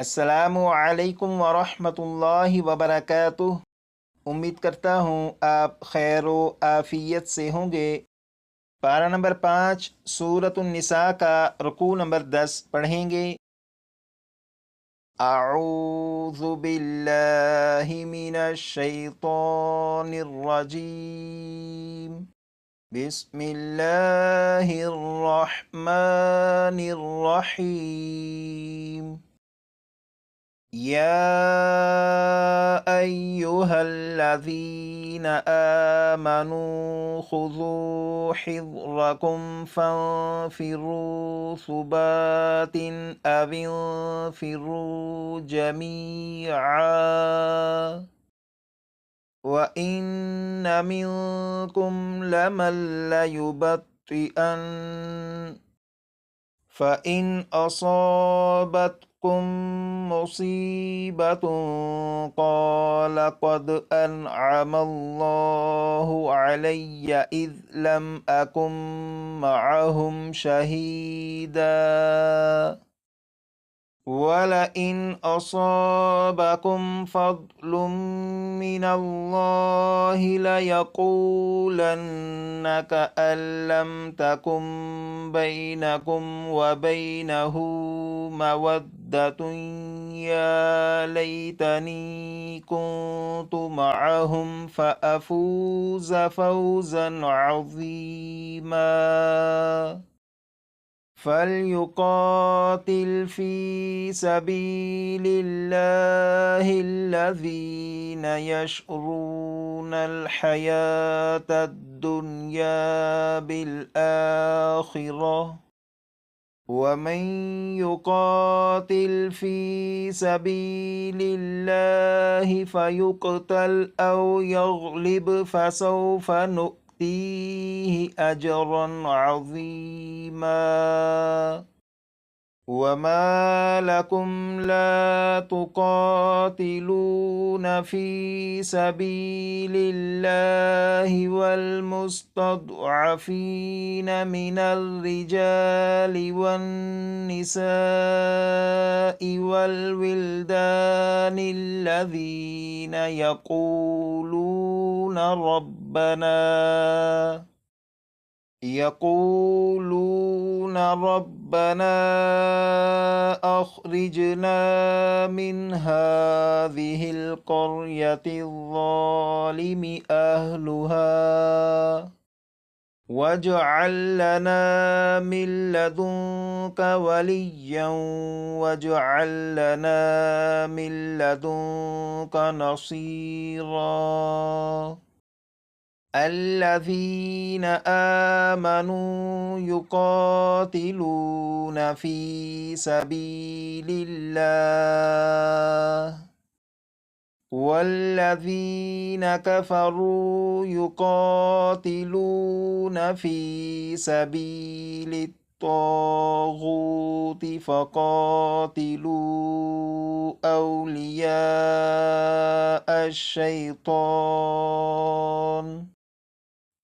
अस्सलामु अलैकुम वरहमतुल्लाहि वबरकातुह। उम्मीद करता हूँ आप खैर व आफियत से होंगे। पारा नंबर 5 सूरतुन निसा का रुकू नंबर 10 पढ़ेंगे। अऊज़ु बिल्लाहि मिनश शैतानिर रजीम। बिस्मिल्लाहिर रहमानिर रहीम। या अय्युहल्लज़ीन आमनू खुज़ू हिज़्रकुम फंफ़िरू सुबातिन अविन्फ़िरू जमीआ व इन्न मिनकुम लमन लयुबत्तिअन फ़इन असाबतकुम मुसीबतुन क़ाल क़द अनअमल्लाहु अलय्या इज़ लम अकुम मअहुम शहीदा वलइन असाबकुम फ़ज़्लुम मिनल्लाहि लयक़ूलन्न कअन लम तकुन बैनकुम व बैनहु मवद्दतुन या लैतनी कुन्तु मअहुम फ़अफ़ूज़ फ़ौज़न अज़ीमा। फ़ल्युक़ातिल फ़ी सबीलिल्लाहि الذين يشرون الحياة الدنيا بالآخرة ومن يقاتل في سبيل الله فيقتل أو يغلب فسوف نؤتيه أجرا عظيما وما لكم لا تقاتلون في سبيل الله والمستضعفين من الرجال والنساء والولدان الذين يقولون ربنا أخرجنا من هذه القرية الظالم أهلها واجعل لنا من لدنك وليا واجعل لنا من لدنك نصيرا الذين آمنوا يقاتلون في سبيل الله والذين كفروا يقاتلون في سبيل الطاغوت فقاتلوا أولياء الشيطان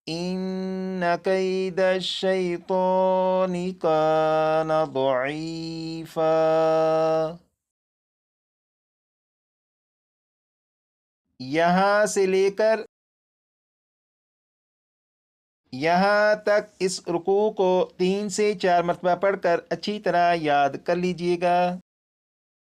إن كيد الشيطان كان ضعيفा। यहाँ से लेकर यहाँ तक इस रुकू को 3 से 4 मरतबा पढ़कर अच्छी तरह याद कर लीजिएगा।